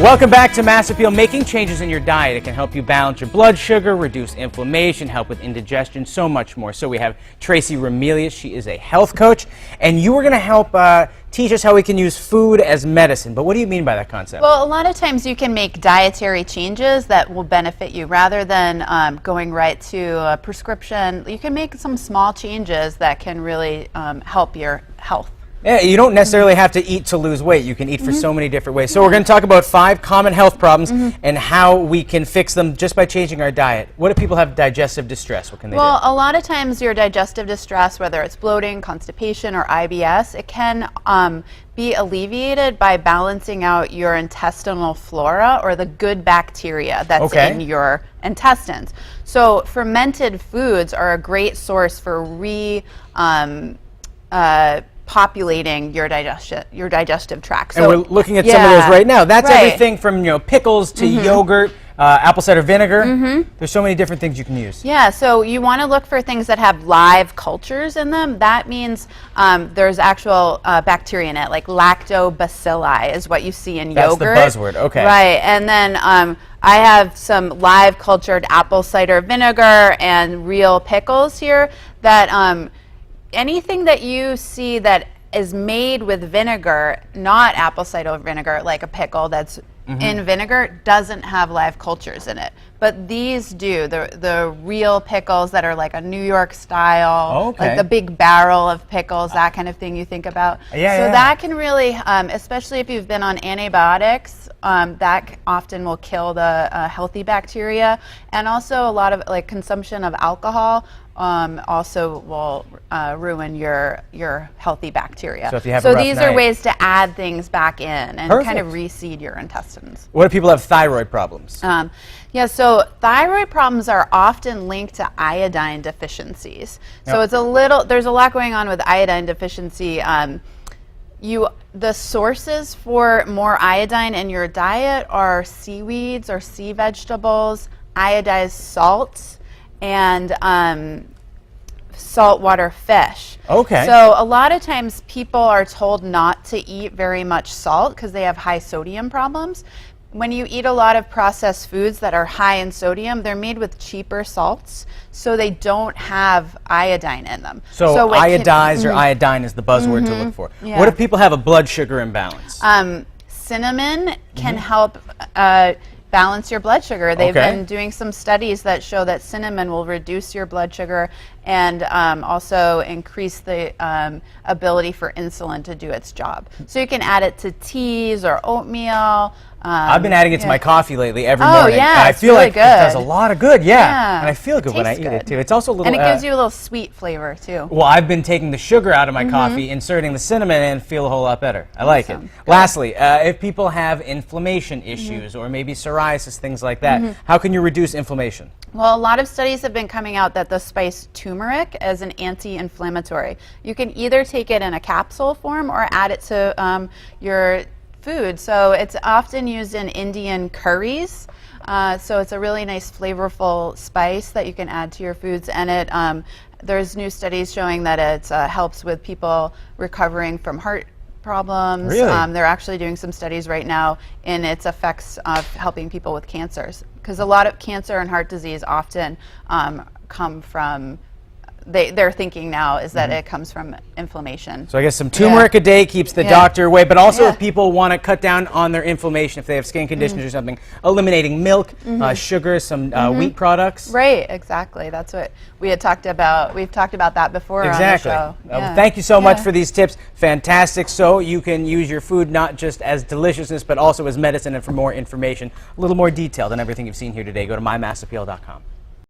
Welcome back to Mass Appeal. Making changes in your diet. It can help you balance your blood sugar, reduce inflammation, help with indigestion, so much more. So we have Tracy Ramelius. She is a health coach, and you are going to help teach us how we can use food as medicine. But what do you mean by that concept? Well, a lot of times you can make dietary changes that will benefit you rather than going right to a prescription. You can make some small changes that can really help your health. Yeah, you don't necessarily have to eat to lose weight. You can eat for so many different ways. So we're going to talk about 5 common health problems and how we can fix them just by changing our diet. What if people have digestive distress? What can they do? Well, a lot of times your digestive distress, whether it's bloating, constipation, or IBS, it can be alleviated by balancing out your intestinal flora or the good bacteria that's in your intestines. So fermented foods are a great source for populating your digestive tract. So, and we're looking at some of those right now. That's everything from pickles to yogurt, apple cider vinegar. There's so many different things you can use. Yeah, so you want to look for things that have live cultures in them. That means there's actual bacteria in it, like lactobacilli is what you see in yogurt. That's the buzzword, okay. Right, and then I have some live cultured apple cider vinegar and real pickles here that anything that you see that is made with vinegar, not apple cider vinegar, like a pickle that's in vinegar, doesn't have live cultures in it. But these do. The real pickles that are like a New York style, like the big barrel of pickles, that kind of thing you think about. That can really, especially if you've been on antibiotics, that often will kill the healthy bacteria. And also a lot of consumption of alcohol also will ruin your healthy bacteria. So if you have these are ways to add things back in and kind of reseed your intestines. What if people have thyroid problems? Yeah, so thyroid problems are often linked to iodine deficiencies. So there's a lot going on with iodine deficiency. The sources for more iodine in your diet are seaweeds or sea vegetables, iodized salts, and saltwater fish. So a lot of times people are told not to eat very much salt because they have high sodium problems. When you eat a lot of processed foods that are high in sodium, they're made with cheaper salts, so they don't have iodine in them. So iodized or iodine is the buzzword to look for. Yeah. What if people have a blood sugar imbalance? Cinnamon can help balance your blood sugar. They've been doing some studies that show that cinnamon will reduce your blood sugar and also increase the ability for insulin to do its job. So you can add it to teas or oatmeal. I've been adding it to my coffee lately every morning. And I feel like it does a lot of good. And I feel good when I eat it too. It's also a little, and it gives you a little sweet flavor too. Well, I've been taking the sugar out of my coffee, inserting the cinnamon, and feel a whole lot better. I like it. Lastly, if people have inflammation issues or maybe psoriasis, things like that, how can you reduce inflammation? Well, a lot of studies have been coming out that the spice turmeric is an anti-inflammatory. You can either take it in a capsule form or add it to your food. So it's often used in Indian curries. So it's a really nice flavorful spice that you can add to your foods. And it there's new studies showing that it helps with people recovering from heart problems. Really? They're actually doing some studies right now in its effects of helping people with cancers. Because a lot of cancer and heart disease often come from, their thinking now is that it comes from inflammation. So I guess some turmeric a day keeps the doctor away, but also if people want to cut down on their inflammation, if they have skin conditions or something, eliminating milk, sugar, some wheat products. Right, exactly. That's what we had talked about. We've talked about that before on the show. Thank you so much for these tips. Fantastic. So you can use your food not just as deliciousness, but also as medicine. And for more information, a little more detail than everything you've seen here today, go to mymassappeal.com.